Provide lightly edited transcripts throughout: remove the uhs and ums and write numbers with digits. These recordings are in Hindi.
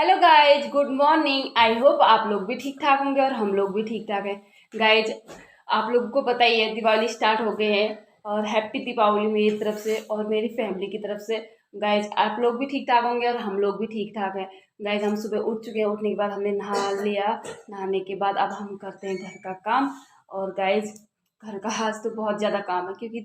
Hello guys, good morning. I hope आप लोग भी ठीक ठाक होंगे और हम लोग भी ठीक ठाक हैं। गाइज, आप लोगों को पता ही है दिवाली स्टार्ट हो गए हैं और हैप्पी दीपावली मेरी तरफ से और मेरी फैमिली की तरफ से। गाइज, आप लोग भी ठीक ठाक होंगे और हम लोग भी ठीक ठाक हैं। गाइज, हम सुबह उठ चुके हैं। उठने के बाद हमने नहा लिया। नहाने के बाद अब हम करते हैं घर का काम। और गाइज, घर का आज तो बहुत ज़्यादा काम है क्योंकि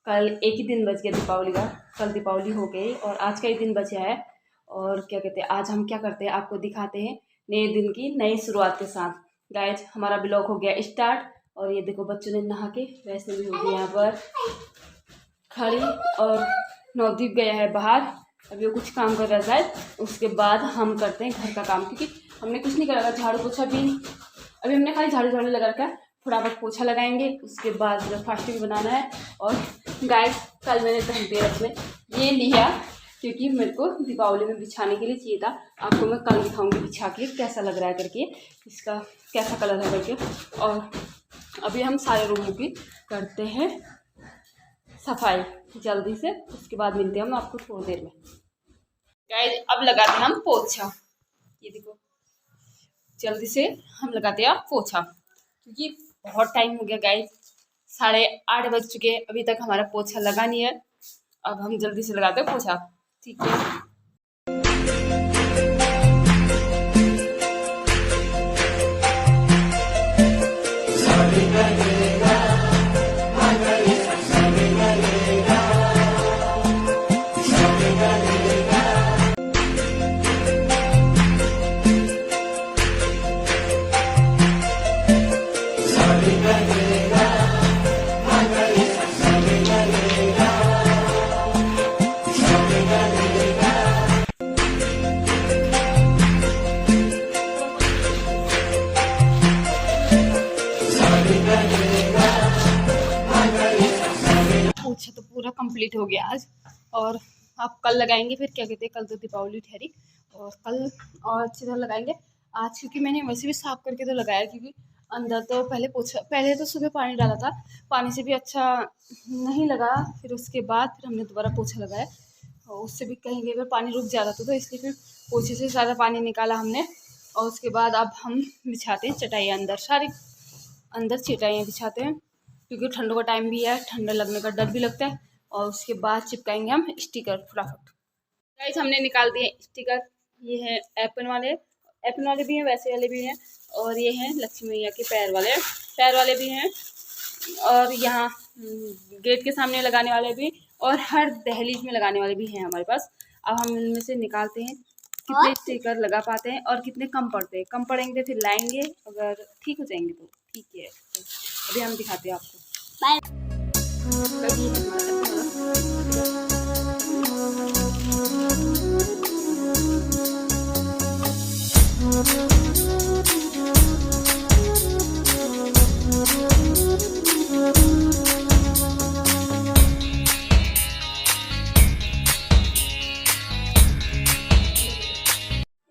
कल एक ही दिन बच गया दीपावली का। कल दीपावली हो गई और आज का ही दिन बचा है। और क्या कहते हैं, आज हम क्या करते हैं आपको दिखाते हैं नए दिन की नई शुरुआत के साथ। गाइज, हमारा ब्लॉग हो गया स्टार्ट। और ये देखो बच्चों ने नहा के वैसे भी हो गई यहाँ पर खड़ी। और नवदीप गया है बाहर, अभी वो कुछ काम कर रहा है शायद। उसके बाद हम करते हैं घर का काम क्योंकि हमने कुछ नहीं करा, झाड़ू पोछा भी अभी हमने खाली झाड़ू लगा रखा है। थोड़ा बहुत पोछा लगाएंगे, उसके बाद ब्रेकफास्ट भी बनाना है। और गाइज, कल मैंने धनतेरस में ये लिया क्योंकि मेरे को दीपावली में बिछाने के लिए चाहिए था। आपको मैं कल दिखाऊंगी बिछा के कैसा लग रहा है करके, इसका कैसा कलर है करके। और अभी हम सारे रूमों की करते हैं सफाई जल्दी से, उसके बाद मिलते हैं हम आपको थोड़ी देर में। गाइस, अब लगाते हैं हम पोछा। ये देखो जल्दी से हम लगाते हैं पोछा क्योंकि बहुत टाइम हो गया। गाइस, 8:30 बज चुके हैं, अभी तक हमारा पोछा लगा नहीं है। अब हम जल्दी से लगाते हैं पोछा, ठीक है। पोछा तो पूरा कंप्लीट हो गया आज। और आप कल लगाएंगे, फिर क्या कहते हैं, कल तो दीपावली ठहरी और कल और अच्छी तरह लगाएंगे आज। क्योंकि मैंने वैसे भी साफ करके तो लगाया क्योंकि अंदर तो पहले तो सुबह पानी डाला था, पानी से भी अच्छा नहीं लगा। फिर उसके बाद फिर हमने दोबारा पोछा लगाया और उससे भी कहीं कहीं पर पानी रुक जाता था, तो इसलिए फिर पोछे से ज़्यादा पानी निकाला हमने। और उसके बाद अब हम बिछाते हैं चटाइयाँ, अंदर सारी अंदर चटाइयाँ बिछाते हैं क्योंकि ठंडों का टाइम भी है, ठंडा लगने का डर भी लगता है। और उसके बाद चिपकाएंगे हम स्टिकर फटाफट। गाइस, हमने निकाल दिए स्टिकर। ये है एप्पल वाले भी हैं, वैसे वाले भी हैं। और ये हैं लक्ष्मी मैया के पैर वाले भी हैं। और यहाँ गेट के सामने लगाने वाले भी और हर दहलीज में लगाने वाले भी हैं हमारे पास। अब हम इनमें से निकालते हैं कितने स्टिकर लगा पाते हैं और कितने कम पड़ते हैं। कम पड़ेंगे फिर लाएंगे, अगर ठीक हो जाएंगे तो ठीक है। तो अभी हम दिखाते हैं आपको।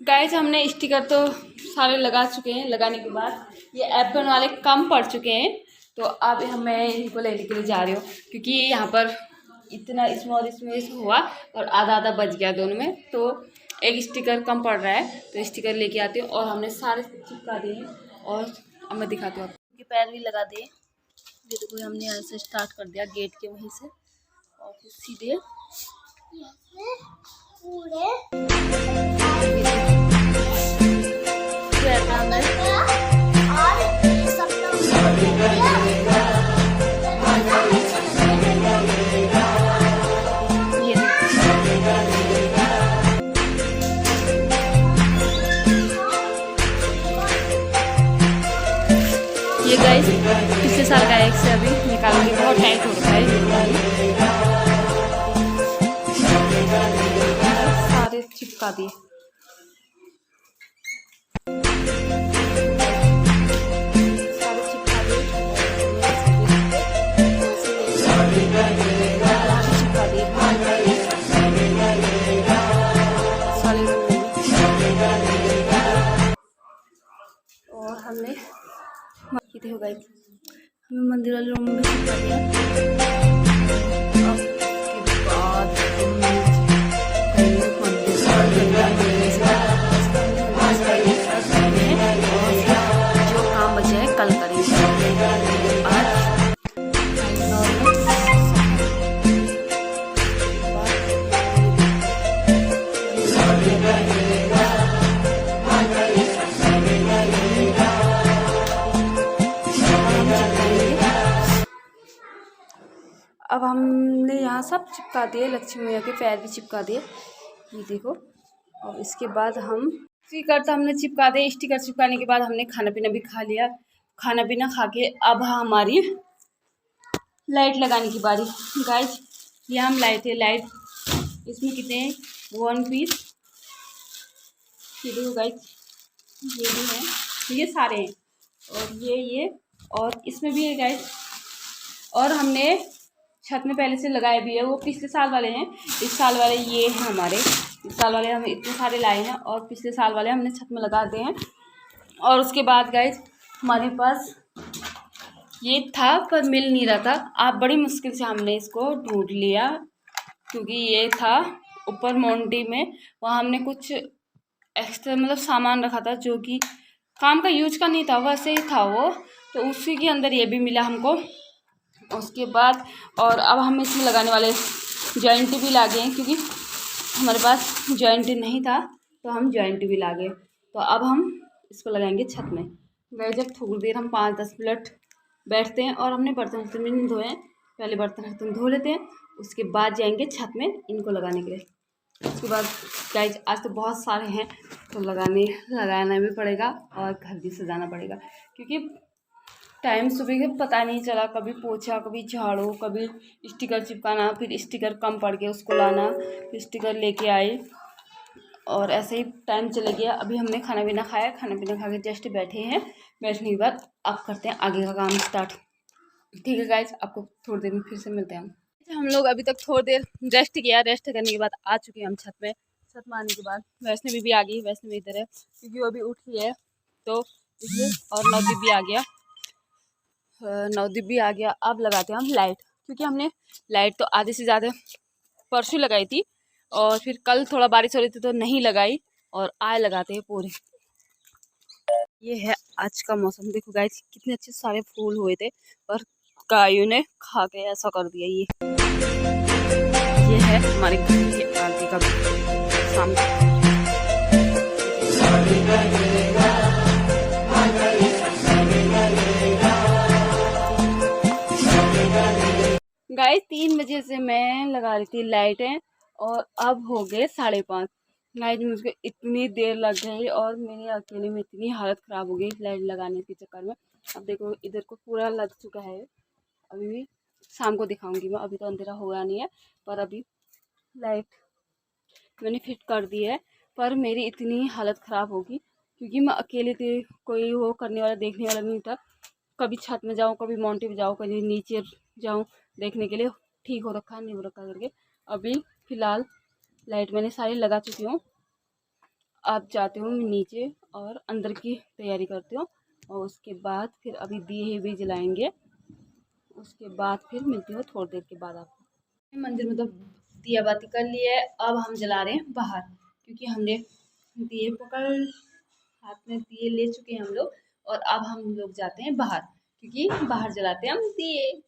गाइस, हमने स्टिकर तो सारे लगा चुके हैं। लगाने के बाद ये एप्पल वाले कम पड़ चुके हैं, तो अब मैं इनको लेने के लिए जा रही हूँ क्योंकि यहाँ पर इतना स्मॉल हुआ और आधा बच गया दोनों में, तो एक स्टिकर कम पड़ रहा है, तो स्टिकर लेके आती हूँ। और हमने सारे चिपका दिए और अब मैं दिखाती हूँ आपको। पैर भी लगा दिए, ये देखो हमने यहाँ से स्टार्ट कर दिया गेट के वहीं से और फिर सीधे ये गाइस पिछले साल का एक से अभी निकालेंगे, बहुत टाइट हो रखा है। सारे चिपका दिए। और हमने हो गई, हमें मंदिर वाले रूम में छिपा दिया। उसके बाद यहाँ सब चिपका दिए, लक्ष्मी मैया के पैर भी चिपका दिए, ये देखो। और इसके बाद हम स्टिकर तो हमने चिपका दिए। स्टिकर चिपकाने के बाद हमने खाना पीना भी खा लिया। खाना पीना खा के अब हमारी लाइट लगाने की बारी। गाइस ये हम लाए थे लाइट, इसमें कितने 1 पीस, ये देखो गाइस, ये भी है, ये सारे हैं, और ये और इसमें भी है गाइस। और हमने छत में पहले से लगाए भी है, वो पिछले साल वाले हैं, इस साल वाले ये हैं हमारे। इस साल वाले हम इतने सारे लाए हैं और पिछले साल वाले हमने छत में लगा दिए हैं। और उसके बाद गाइस हमारे पास ये था पर मिल नहीं रहा था, आप बड़ी मुश्किल से हमने इसको ढूंढ लिया, क्योंकि ये था ऊपर मोंटी में, वहाँ हमने कुछ एक्स्ट्रा मतलब सामान रखा था जो कि काम का यूज का नहीं था, वैसे ही था वो, तो उसी के अंदर ये भी मिला हमको। उसके बाद और अब हम इसमें लगाने वाले जॉइंट भी ला गए, क्योंकि हमारे पास जॉइंट नहीं था तो हम जॉइंट भी ला गए। तो अब हम इसको लगाएंगे छत में। गए जब थोड़ी देर हम 5-10 मिनट बैठते हैं, और हमने बर्तन वर्तन भी नहीं धोए हैं, पहले बर्तन वर्तन धो लेते हैं, उसके बाद जाएंगे छत में इनको लगाने के लिए। उसके बाद गाइस आज तो बहुत सारे हैं तो लगाना भी पड़ेगा और घर भी सजाना पड़ेगा, क्योंकि टाइम सुबह के पता नहीं चला, कभी पोछा, कभी झाड़ू, कभी स्टिकर चिपकाना, फिर स्टिकर कम पड़ गया उसको लाना, फिर स्टिकर लेके आई, और ऐसे ही टाइम चले गया। अभी हमने खाना पीना खाया, खाना पीना खा के जस्ट बैठे हैं, बैठने के बाद अब करते हैं आगे का काम स्टार्ट। ठीक है गाइस, आपको थोड़ी देर में फिर से मिलते हैं हम लोग अभी तक थोड़ी देर रेस्ट किया, रेस्ट करने के बाद आ चुके हैं हम छत में। छत में आने के बाद वैष्णवी भी आ गई, वैष्णवी इधर है क्योंकि वो अभी उठी है तो इसलिए, और नवदीप भी आ गया, नवदीप भी आ गया। अब लगाते हैं हम लाइट, क्योंकि हमने लाइट तो आधे से ज़्यादा परसों लगाई थी, और फिर कल थोड़ा बारिश हो रही थी तो नहीं लगाई, और आज लगाते हैं पूरे। ये है आज का मौसम, देखो गाइस कितने अच्छे सारे फूल हुए थे, पर गायों ने खा के ऐसा कर दिया। ये है हमारे घर के आगे का सामने। गाइस 3 बजे से मैं लगा रही थी लाइटें, और अब हो गए 5:30। गाइस मुझे इतनी देर लग गई, और मेरे अकेले में इतनी हालत ख़राब हो गई लाइट लगाने के चक्कर में। अब देखो इधर को पूरा लग चुका है, अभी भी शाम को दिखाऊंगी मैं, अभी तो अंधेरा होगा नहीं है, पर अभी लाइट मैंने फिट कर दी है। पर मेरी इतनी हालत ख़राब होगी क्योंकि मैं अकेले थी, कोई वो करने वाला देखने वाला नहीं था। कभी छत में जाऊँ, कभी माउंटेन पे जाऊँ, कभी नीचे जाऊँ देखने के लिए, ठीक हो रखा नहीं हो रखा करके। अभी फ़िलहाल लाइट मैंने सारी लगा चुकी हूँ, अब जाती हूँ नीचे और अंदर की तैयारी करती हूँ, और उसके बाद फिर अभी दिए भी जलाएंगे, उसके बाद फिर मिलती हूँ थोड़ी देर के बाद आपको। मंदिर में तो दिया बाती कर लिए, अब हम जला रहे हैं बाहर, क्योंकि हमने दिए पकड़ हाथ में दिए ले चुके हैं हम लोग, और अब हम लोग जाते हैं बाहर, क्योंकि बाहर जलाते हैं हम दिए।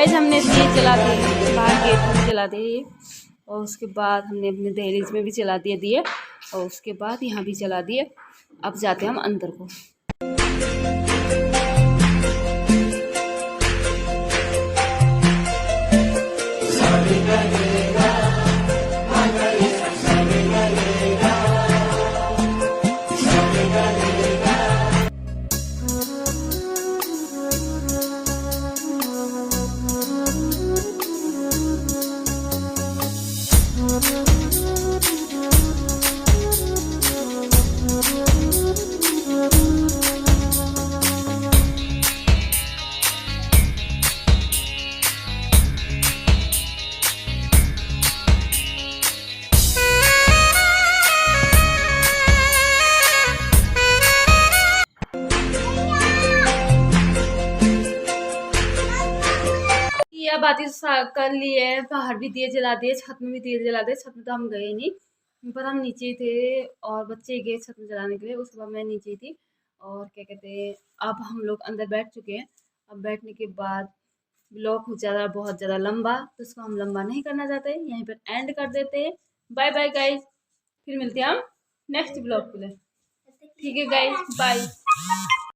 हमने दिए जला दिए, बाहर गेट में जला दिए, और उसके बाद हमने अपने दहलीज में भी जला दिए दिए, और उसके बाद यहाँ भी जला दिए। अब जाते हैं हम अंदर को। दिया बाती कर ली है, बाहर भी दिए जला दिए, छत में भी दिए जला दिए। छत में तो हम गए नहीं, पर हम नीचे ही थे और बच्चे गए छत में जलाने के लिए। उसके बाद मैं नीचे ही थी और क्या कहते हैं, अब हम लोग अंदर बैठ चुके हैं। अब बैठने के बाद ब्लॉग हो जाता है बहुत ज़्यादा लंबा, तो उसको हम लंबा नहीं करना चाहते, यहीं पर एंड कर देते हैं। बाय बाय गाइज, फिर मिलते हैं हम नेक्स्ट ब्लॉग के लिए। ठीक है गाइज, बाय।